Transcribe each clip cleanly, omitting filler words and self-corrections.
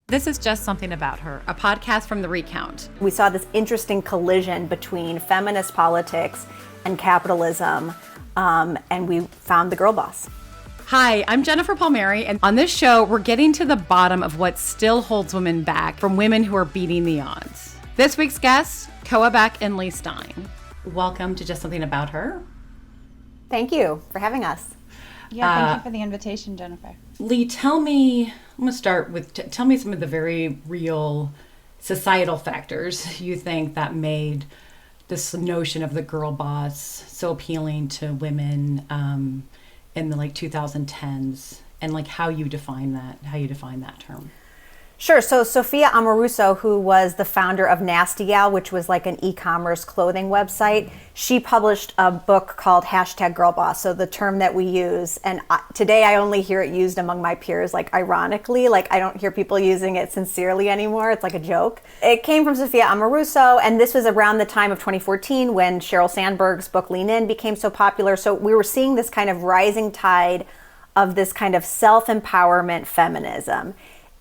This is Just Something About Her, a podcast from the Recount. We saw this interesting collision between feminist politics and capitalism, and we found the girl boss. Hi, I'm Jennifer Palmieri, and on this show, we're getting to the bottom of what still holds women back from women who are beating the odds. This week's guests, Beck and Leigh Stein. Welcome to Just Something About Her. Thank you for having us. Yeah, thank you for the invitation, Jennifer. Leigh, tell me, I'm going to start with, tell me some of the very real societal factors you think that made this notion of the girl boss so appealing to women in the 2010s, and how you define that term. Sure. So Sophia Amoruso, who was the founder of Nasty Gal, which was like an e-commerce clothing website, she published a book called #GirlBoss. So the term that we use, and today I only hear it used among my peers, ironically, I don't hear people using it sincerely anymore. It's like a joke. It came from Sophia Amoruso, and this was around the time of 2014 when Sheryl Sandberg's book Lean In became so popular. So we were seeing this kind of rising tide of this kind of self-empowerment feminism.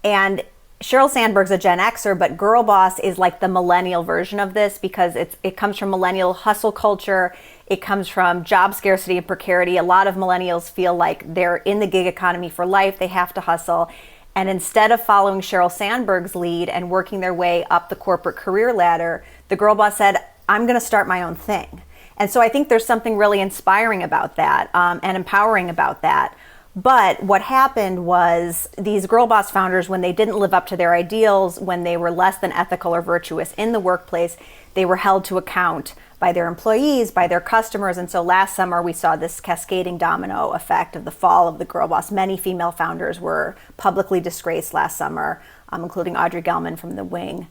And Sheryl Sandberg's a Gen Xer, but girl boss is like the millennial version of this because it comes from millennial hustle culture. It comes from job scarcity and precarity. A lot of millennials feel like they're in the gig economy for life. They have to hustle. And instead of following Sheryl Sandberg's lead and working their way up the corporate career ladder, the girl boss said, I'm going to start my own thing. And so I think there's something really inspiring about that and empowering about that. But what happened was these girl boss founders, when they didn't live up to their ideals, when they were less than ethical or virtuous in the workplace, they were held to account by their employees, by their customers. And so last summer, we saw this cascading domino effect of the fall of the girl boss. Many female founders were publicly disgraced last summer, including Audrey Gelman from The Wing.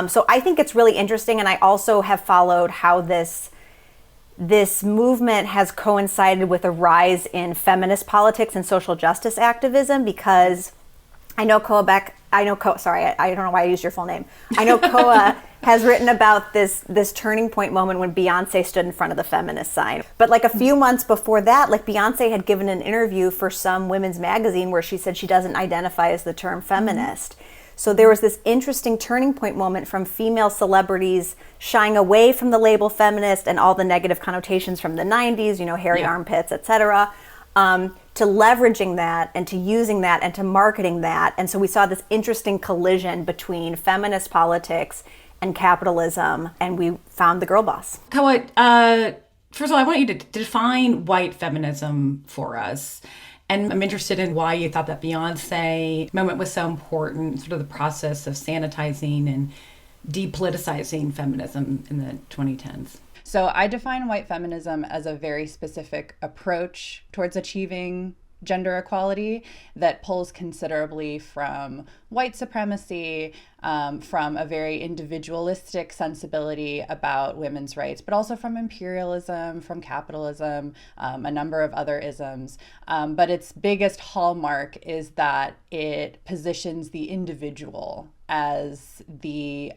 So I think it's really interesting. And I also have followed how this movement has coincided with a rise in feminist politics and social justice activism, because I know I don't know why I used your full name. I know Koa has written about this turning point moment when Beyonce stood in front of the feminist sign. But a few months before that, Beyonce had given an interview for some women's magazine where she said she doesn't identify as the term feminist. So there was this interesting turning point moment from female celebrities shying away from the label feminist and all the negative connotations from the 90s, hairy armpits, etc., to leveraging that and to using that and to marketing that. And so we saw this interesting collision between feminist politics and capitalism, and we found the girl boss. Koa, first of all, I want you to define white feminism for us. And I'm interested in why you thought that Beyonce moment was so important, sort of the process of sanitizing and depoliticizing feminism in the 2010s. So I define white feminism as a very specific approach towards achieving gender equality that pulls considerably from white supremacy, from a very individualistic sensibility about women's rights, but also from imperialism, from capitalism, a number of other isms. But its biggest hallmark is that it positions the individual as the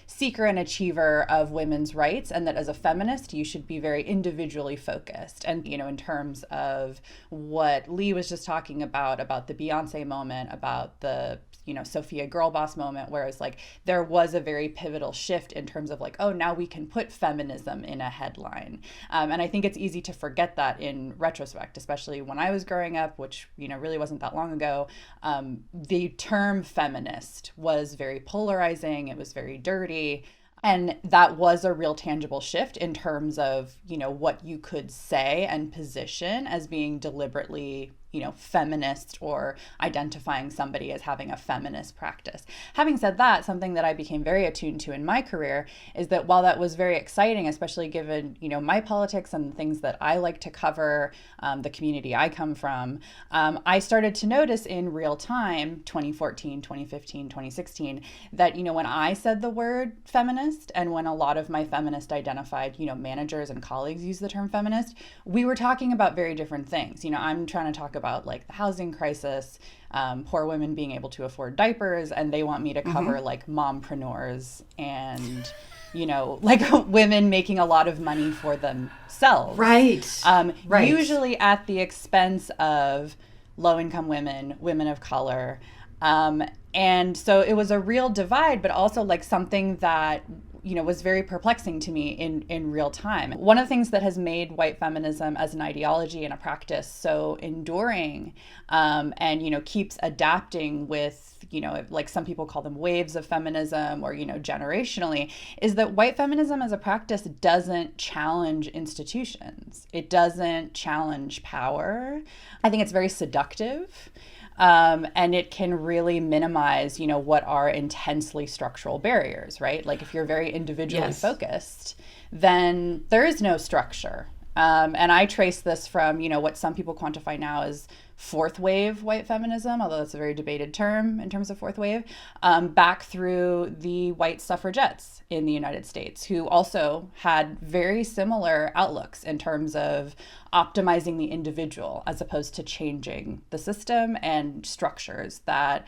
seeker and achiever of women's rights, and that as a feminist, you should be very individually focused. And, in terms of what Leigh was just talking about the Beyonce moment, about the Sophia girl boss moment, whereas there was a very pivotal shift in terms of now we can put feminism in a headline. And I think it's easy to forget that in retrospect, especially when I was growing up, which, really wasn't that long ago. The term feminist was very polarizing. It was very dirty. And that was a real tangible shift in terms of, what you could say and position as being deliberately feminist or identifying somebody as having a feminist practice. Having said that, something that I became very attuned to in my career is that while that was very exciting, especially given, my politics and the things that I like to cover, the community I come from, I started to notice in real time, 2014, 2015, 2016, that, when I said the word feminist and when a lot of my feminist identified, managers and colleagues use the term feminist, we were talking about very different things. I'm trying to talk about the housing crisis, poor women being able to afford diapers, and they want me to cover mompreneurs and women making a lot of money for themselves. Right. Right. Usually at the expense of low-income women, women of color. And so it was a real divide, but also like something that, you know, was very perplexing to me in real time. One of the things that has made white feminism as an ideology and a practice so enduring, and, you know, keeps adapting with, you know, like some people call them waves of feminism, or, you know, generationally, is that white feminism as a practice doesn't challenge institutions. It doesn't challenge power. I think it's very seductive. And it can really minimize, you know, what are intensely structural barriers, right? Like if you're very individually focused, then there is no structure. And I trace this from, you know, what some people quantify now as fourth wave white feminism, although that's a very debated term in terms of fourth wave, back through the white suffragettes in the United States, who also had very similar outlooks in terms of optimizing the individual as opposed to changing the system and structures that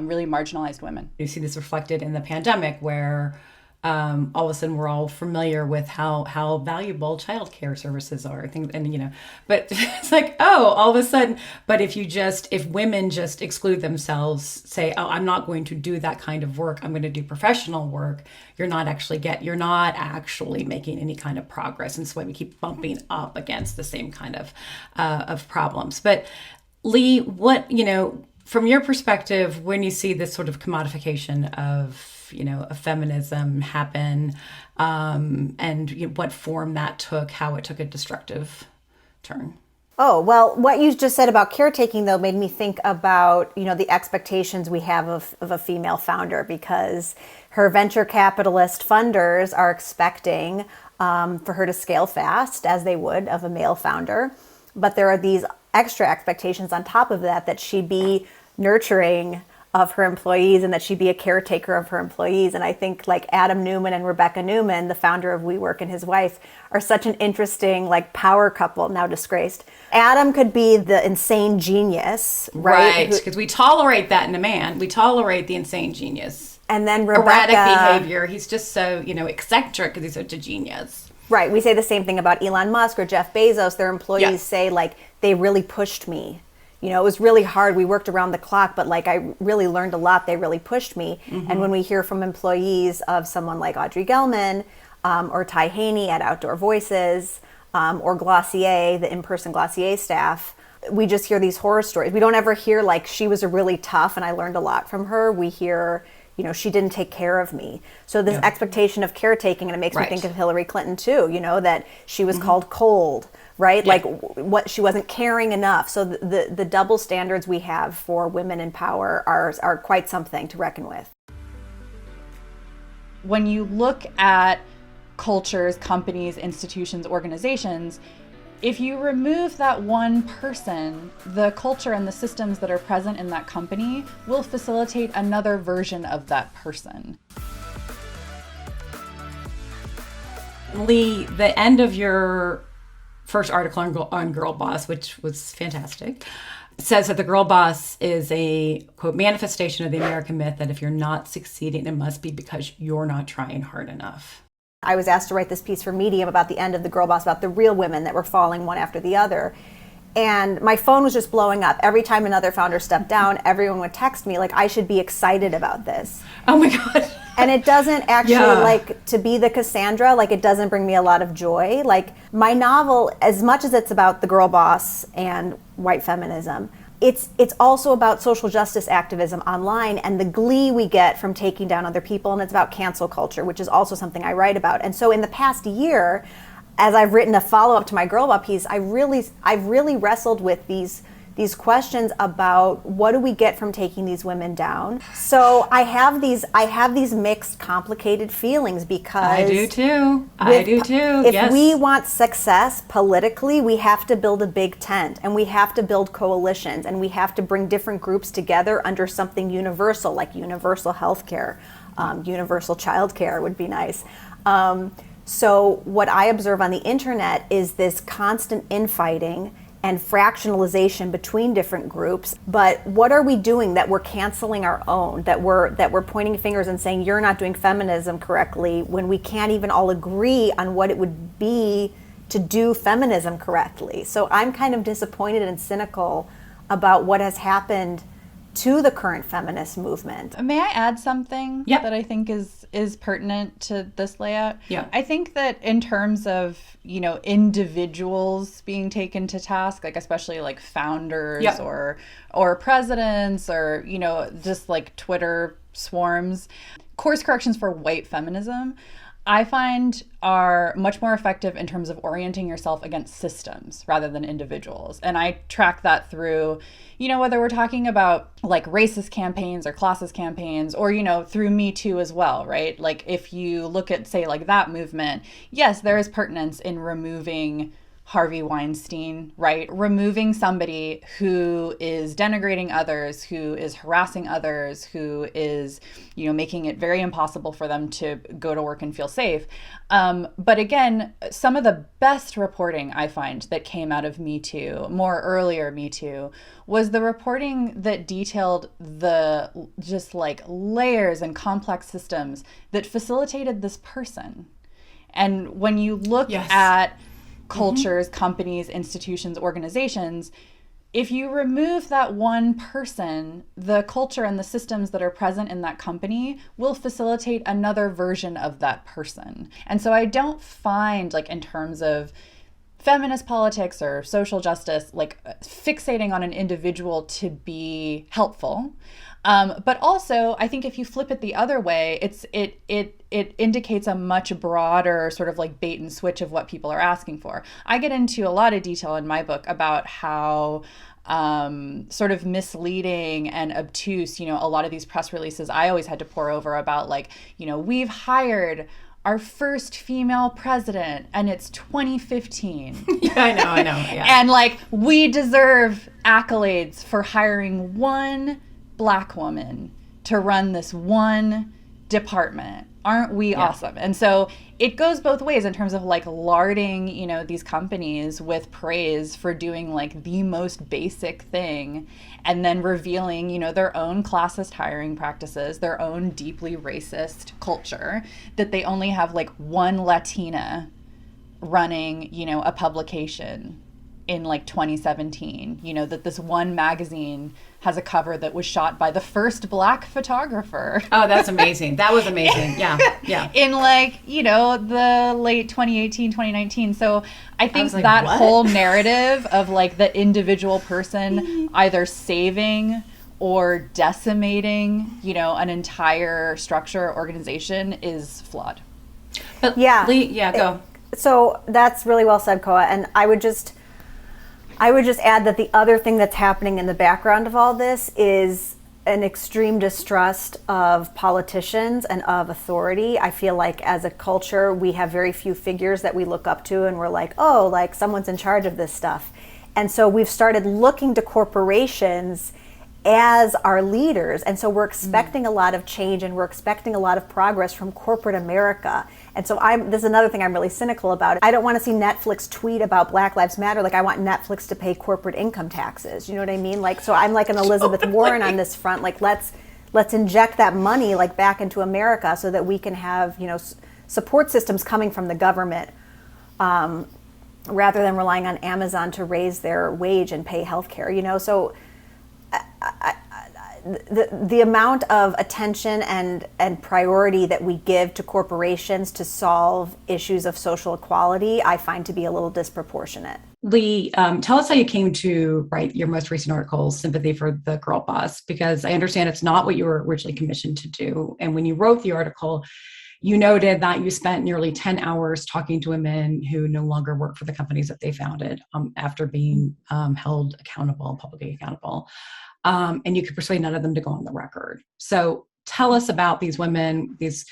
really marginalized women. You see this reflected in the pandemic, where all of a sudden we're all familiar with how valuable childcare services are, things, and you know, but it's like, oh, all of a sudden, but if women just exclude themselves, say, oh, I'm not going to do that kind of work, I'm going to do professional work, you're not actually making any kind of progress, and so we keep bumping up against the same kind of problems. But Leigh, what, you know, from your perspective, when you see this sort of commodification of, you know, of feminism happen, and you know, what form that took, how it took a destructive turn? Oh, well, what you just said about caretaking, though, made me think about, you know, the expectations we have of a female founder, because her venture capitalist funders are expecting for her to scale fast, as they would of a male founder. But there are these extra expectations on top of that, that she be nurturing of her employees and that she'd be a caretaker of her employees. And I think like Adam Newman and Rebecca Newman, the founder of WeWork, and his wife are such an interesting like power couple, now disgraced. Adam could be the insane genius, right? Because we tolerate that in a man. We tolerate the insane genius. And then Rebecca, erratic behavior. He's just so, you know, eccentric because he's such a genius. Right. We say the same thing about Elon Musk or Jeff Bezos. Their employees say like, they really pushed me. You know, it was really hard. We worked around the clock, but like I really learned a lot. They really pushed me. Mm-hmm. And when we hear from employees of someone like Audrey Gelman or Ty Haney at Outdoor Voices or Glossier, the in-person Glossier staff, we just hear these horror stories. We don't ever hear like she was a really tough and I learned a lot from her. We hear, you know, she didn't take care of me. So this expectation of caretaking, and it makes me think of Hillary Clinton too, you know, that she was called cold. Right? Yeah. Like what she wasn't caring enough. So the double standards we have for women in power are quite something to reckon with. When you look at cultures, companies, institutions, organizations, if you remove that one person, the culture and the systems that are present in that company will facilitate another version of that person. Leigh, the end of your first article on Girlboss, which was fantastic, says that the Girlboss is a, quote, manifestation of the American myth that if you're not succeeding, it must be because you're not trying hard enough. I was asked to write this piece for Medium about the end of the Girlboss, about the real women that were falling one after the other. And my phone was just blowing up. Every time another founder stepped down, everyone would text me like I should be excited about this. Oh my God. And it doesn't actually, like, to be the Cassandra, like, it doesn't bring me a lot of joy. Like, my novel, as much as it's about the girl boss and white feminism, it's also about social justice activism online and the glee we get from taking down other people, and it's about cancel culture, which is also something I write about. And so in the past year, as I've written a follow-up to my Girlboss piece, I've really wrestled with these questions about what do we get from taking these women down. So I have these mixed, complicated feelings, because I do too. If we want success politically, we have to build a big tent, and we have to build coalitions, and we have to bring different groups together under something universal, like universal health care, universal child care would be nice. So what I observe on the internet is this constant infighting and fractionalization between different groups. But what are we doing that we're canceling our own, that we're pointing fingers and saying you're not doing feminism correctly, when we can't even all agree on what it would be to do feminism correctly? So I'm kind of disappointed and cynical about what has happened to the current feminist movement. May I add something Yep. that I think is pertinent to this layout? Yeah. I think that in terms of, individuals being taken to task, like especially like founders Yep. or presidents or, just like Twitter swarms, course corrections for white feminism, I find are much more effective in terms of orienting yourself against systems rather than individuals. And I track that through, whether we're talking about like racist campaigns or classist campaigns or, through Me Too as well, right? Like if you look at, say, like that movement, yes, there is pertinence in removing Harvey Weinstein, right? Removing somebody who is denigrating others, who is harassing others, who is, making it very impossible for them to go to work and feel safe. But again, some of the best reporting I find that came out of Me Too, more earlier Me Too, was the reporting that detailed the just like layers and complex systems that facilitated this person. And when you look Yes. at cultures, companies, institutions, organizations, if you remove that one person, the culture and the systems that are present in that company will facilitate another version of that person. And so I don't find, like, in terms of feminist politics or social justice, like fixating on an individual to be helpful. But also, I think if you flip it the other way, it indicates a much broader sort of like bait and switch of what people are asking for. I get into a lot of detail in my book about how sort of misleading and obtuse, a lot of these press releases I always had to pore over about, like, we've hired our first female president and it's 2015. Yeah, I know. Yeah. And like, we deserve accolades for hiring one Black woman to run this one department. Aren't we awesome? And so it goes both ways in terms of like larding, these companies with praise for doing like the most basic thing, and then revealing, their own classist hiring practices, their own deeply racist culture, that they only have like one Latina running, a publication in like 2017, that this one magazine has a cover that was shot by the first Black photographer. Oh, that's amazing. That was amazing. Yeah. In like, the late 2018, 2019. So I think like, that what? whole narrative of like the individual person either saving or decimating, an entire structure or organization is flawed. But Yeah. Leigh, go. So that's really well said, Koa. And I would just add that the other thing that's happening in the background of all this is an extreme distrust of politicians and of authority. I feel like as a culture, we have very few figures that we look up to and we're like, oh, like someone's in charge of this stuff. And so we've started looking to corporations as our leaders. And so we're expecting a lot of change and we're expecting a lot of progress from corporate America. And so this is another thing I'm really cynical about. I don't want to see Netflix tweet about Black Lives Matter. Like, I want Netflix to pay corporate income taxes. You know what I mean? Like, so I'm like an Elizabeth Warren on this front. Like, let's inject that money like back into America so that we can have, support systems coming from the government, rather than relying on Amazon to raise their wage and pay healthcare, So the amount of attention and priority that we give to corporations to solve issues of social equality, I find to be a little disproportionate. Leigh, tell us how you came to write your most recent article, Sympathy for the Girl Boss, because I understand it's not what you were originally commissioned to do. And when you wrote the article, you noted that you spent nearly 10 hours talking to women who no longer work for the companies that they founded after being held accountable, publicly accountable. And you could persuade none of them to go on the record. So tell us about these women, the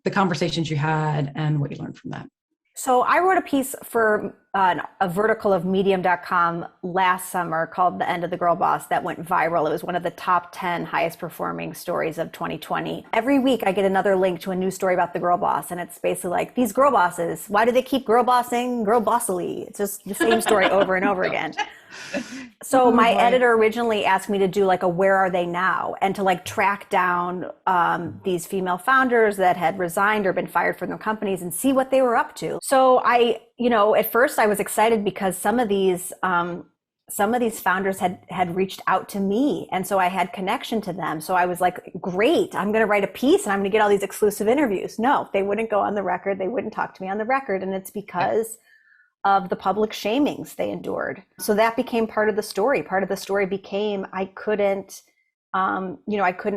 conversations you had and what you learned from that. So I wrote a piece for a vertical of medium.com last summer called The End of the Girl Boss that went viral. It was one of the top 10 highest performing stories of 2020. Every week I get another link to a new story about the girl boss. And it's basically like, these girl bosses, why do they keep girl bossing girl bossily? It's just the same story over and over again. So my editor originally asked me to do like a where are they now, and to like track down these female founders that had resigned or been fired from their companies and see what they were up to. So at first I was excited because some of these some of these founders had reached out to me, and so I had connection to them. So I was like, great, I'm going to write a piece and I'm going to get all these exclusive interviews. No, they wouldn't go on the record. They wouldn't talk to me on the record. And it's because of the public shamings they endured. So that became part of the story. Part of the story became I couldn't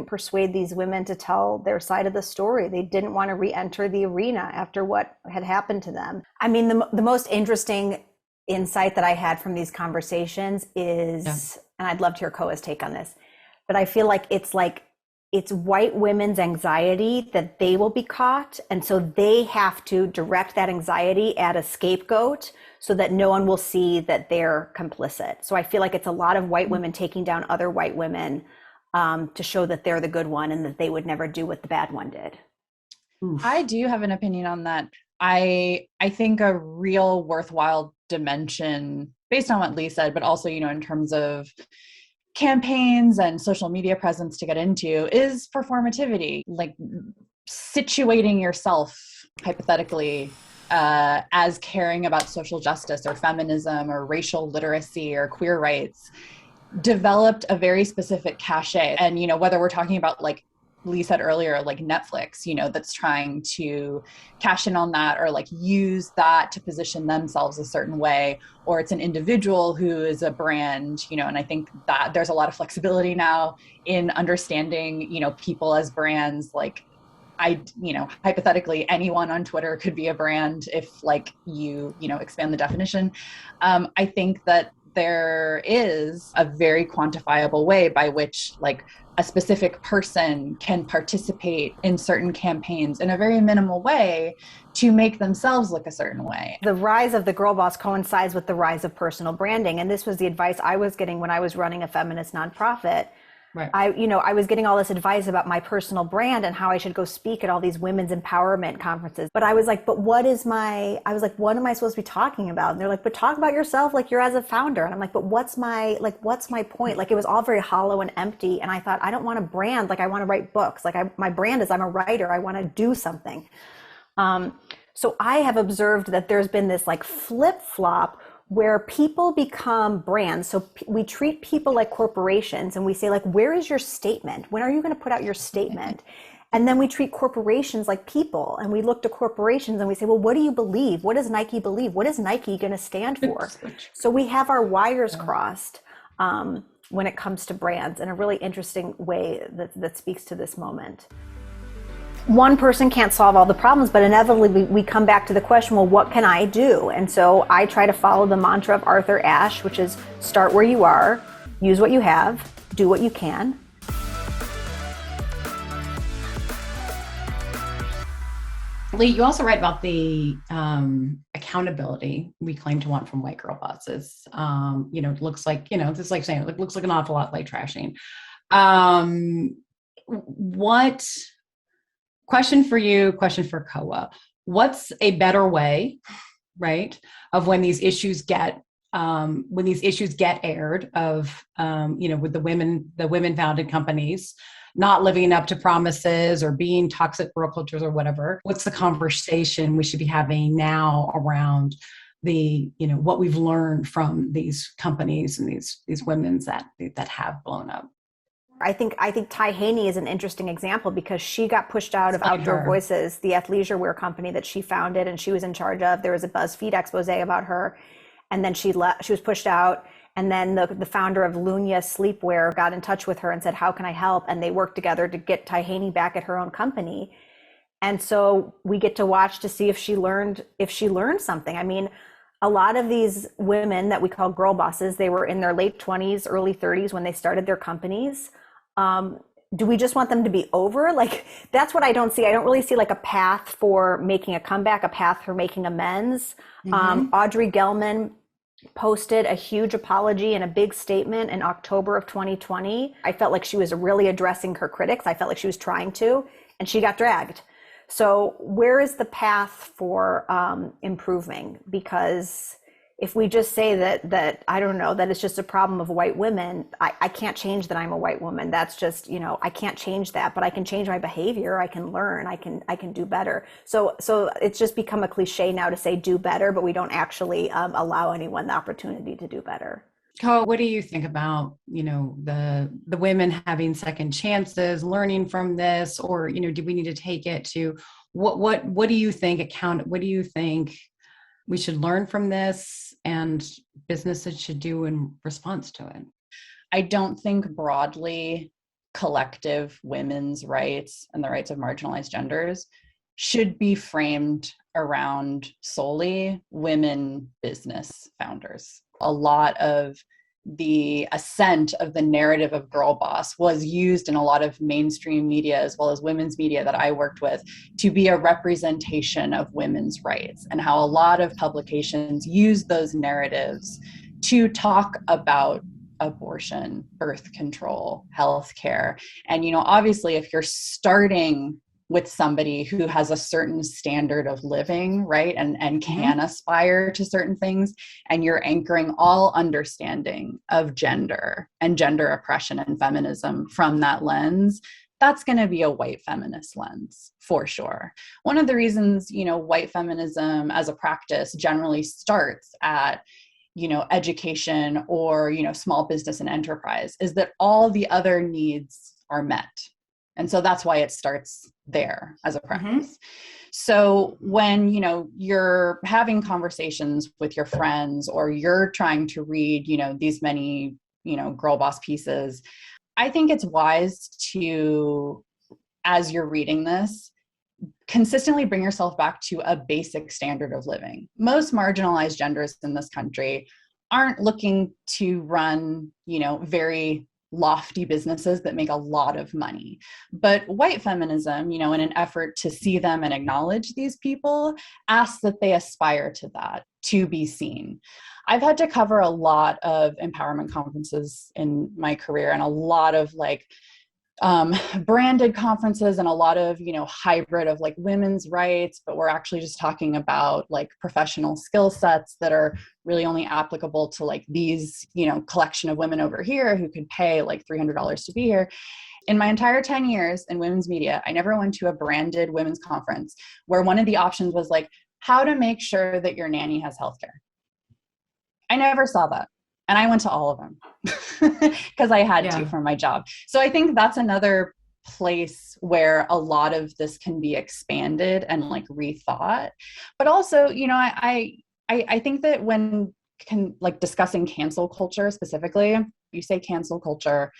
persuade these women to tell their side of the story. They didn't want to re-enter the arena after what had happened to them. I mean, the most interesting insight that I had from these conversations is, and I'd love to hear Koa's take on this, but I feel like it's white women's anxiety that they will be caught. And so they have to direct that anxiety at a scapegoat so that no one will see that they're complicit. So I feel like it's a lot of white women taking down other white women to show that they're the good one and that they would never do what the bad one did. Oof. I do have an opinion on that. I think a real worthwhile dimension, based on what Leigh said, but also, in terms of campaigns and social media presence to get into, is performativity, like situating yourself hypothetically as caring about social justice or feminism or racial literacy or queer rights, developed a very specific cachet. And, whether we're talking about, like Leigh said earlier, like Netflix, that's trying to cash in on that or like use that to position themselves a certain way, or it's an individual who is a brand, and I think that there's a lot of flexibility now in understanding, people as brands. Like hypothetically, anyone on Twitter could be a brand if you expand the definition. I think that there is a very quantifiable way by which a specific person can participate in certain campaigns in a very minimal way to make themselves look a certain way. The rise of the girl boss coincides with the rise of personal branding. And this was the advice I was getting when I was running a feminist nonprofit. Right. I was getting all this advice about my personal brand and how I should go speak at all these women's empowerment conferences. But I was like, what am I supposed to be talking about? And they're like, but talk about yourself like you're as a founder. And I'm like, but what's my point? Like, it was all very hollow and empty. And I thought, I don't want a brand. Like, I want to write books. Like, my brand is I'm a writer. I want to do something. So I have observed that there's been this flip flop where people become brands. So we treat people like corporations and we say where is your statement? When are you going to put out your statement? And then we treat corporations like people, and we look to corporations and we say, well, what do you believe? What does Nike believe? What is Nike going to stand for? So we have our wires crossed when it comes to brands in a really interesting way that speaks to this moment. One person can't solve all the problems, but inevitably we come back to the question, well, what can I do? And so I try to follow the mantra of Arthur Ashe, which is start where you are, use what you have, do what you can. Leigh, you also write about the accountability we claim to want from white girl bosses. It looks like, just like saying, it looks like an awful lot like trashing. Question for you, question for Koa. What's a better way, right, of when these issues get aired of, with the women founded companies not living up to promises or being toxic girl cultures or whatever? What's the conversation we should be having now around the, what we've learned from these companies and these women that have blown up? I think Ty Haney is an interesting example because she got pushed out of Outdoor Voices, the athleisure wear company that she founded and she was in charge of. There was a BuzzFeed expose about her, and then she was pushed out. And then the founder of Lunya Sleepwear got in touch with her and said, how can I help? And they worked together to get Ty Haney back at her own company. And so we get to watch to see if she learned something. I mean, a lot of these women that we call girl bosses, they were in their late 20s, early 30s when they started their companies. Do we just want them to be over? That's what I don't see. I don't really see a path for making a comeback, a path for making amends. Mm-hmm. Audrey Gelman posted a huge apology and a big statement in October of 2020. I felt like she was really addressing her critics. I felt like she was trying to, and she got dragged. So where is the path for improving? Because if we just say that I don't know, that it's just a problem of white women, I can't change that I'm a white woman. That's just, I can't change that, but I can change my behavior. I can learn, I can do better. So it's just become a cliche now to say do better, but we don't actually allow anyone the opportunity to do better. Oh, what do you think about, the women having second chances, learning from this, or, do we need to take it to what do you think what do you think we should learn from this and businesses should do in response to it? I don't think broadly collective women's rights and the rights of marginalized genders should be framed around solely women business founders. A lot of the ascent of the narrative of girl boss was used in a lot of mainstream media as well as women's media that I worked with to be a representation of women's rights, and how a lot of publications use those narratives to talk about abortion, birth control, healthcare. And, obviously, if you're starting with somebody who has a certain standard of living, right, and can aspire to certain things, and you're anchoring all understanding of gender and gender oppression and feminism from that lens, that's going to be a white feminist lens for sure. One of the reasons, white feminism as a practice generally starts at education or, small business and enterprise, is that all the other needs are met. And so that's why it starts there as a practice. So when, you're having conversations with your friends, or you're trying to read, these many, girl boss pieces, I think it's wise to, as you're reading this, consistently bring yourself back to a basic standard of living. Most marginalized genders in this country aren't looking to run, very lofty businesses that make a lot of money. But white feminism, in an effort to see them and acknowledge these people, asks that they aspire to that, to be seen. I've had to cover a lot of empowerment conferences in my career, and a lot of branded conferences, and a lot of, hybrid of women's rights, but we're actually just talking about professional skill sets that are really only applicable to these, collection of women over here who could pay $300 to be here. In my entire 10 years in women's media, I never went to a branded women's conference where one of the options was how to make sure that your nanny has healthcare. I never saw that. And I went to all of them because I had to for my job. So I think that's another place where a lot of this can be expanded and rethought. But also, I think that when discussing cancel culture specifically, you say cancel culture,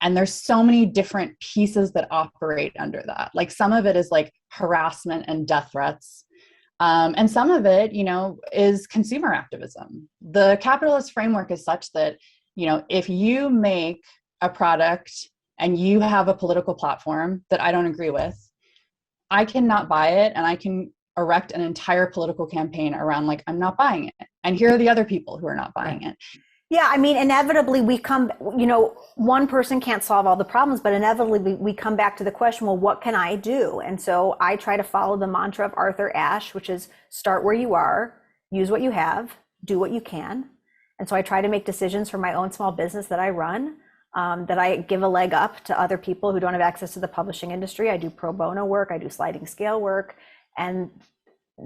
and there's so many different pieces that operate under that. Some of it is harassment and death threats. And some of it, is consumer activism. The capitalist framework is such that, if you make a product and you have a political platform that I don't agree with, I cannot buy it, and I can erect an entire political campaign around I'm not buying it. And here are the other people who are not buying it. Yeah, I mean, inevitably we come, one person can't solve all the problems, but inevitably we come back to the question, well, what can I do? And so I try to follow the mantra of Arthur Ashe, which is start where you are, use what you have, do what you can. And so I try to make decisions for my own small business that I run, that I give a leg up to other people who don't have access to the publishing industry. I do pro bono work, I do sliding scale work, and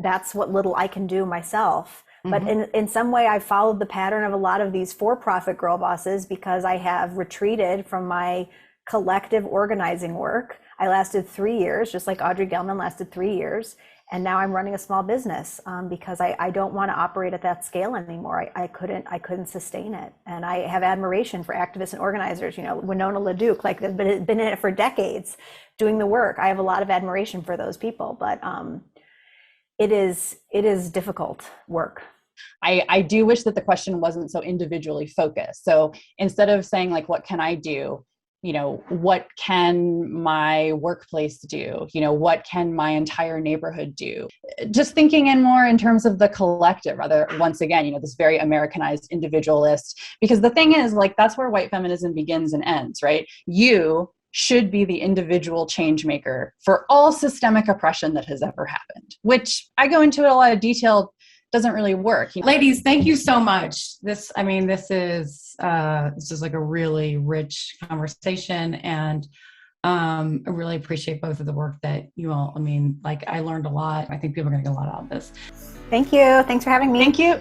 that's what little I can do myself. But in some way, I've followed the pattern of a lot of these for-profit girl bosses because I have retreated from my collective organizing work. I lasted 3 years, just like Audrey Gelman lasted 3 years. And now I'm running a small business because I don't want to operate at that scale anymore. I couldn't sustain it. And I have admiration for activists and organizers, Winona LaDuke, they've been in it for decades doing the work. I have a lot of admiration for those people, but it is difficult work. I do wish that the question wasn't so individually focused. So instead of saying what can I do, what can my workplace do? What can my entire neighborhood do? Just thinking in more in terms of the collective, rather, once again, this very Americanized individualist, because the thing is that's where white feminism begins and ends, right? You should be the individual change maker for all systemic oppression that has ever happened, which I go into in a lot of detail. Doesn't really work. Ladies, thank you so much. This is a really rich conversation, and I really appreciate both of the work that you all, I learned a lot. I think people are going to get a lot out of this. Thank you. Thanks for having me. Thank you.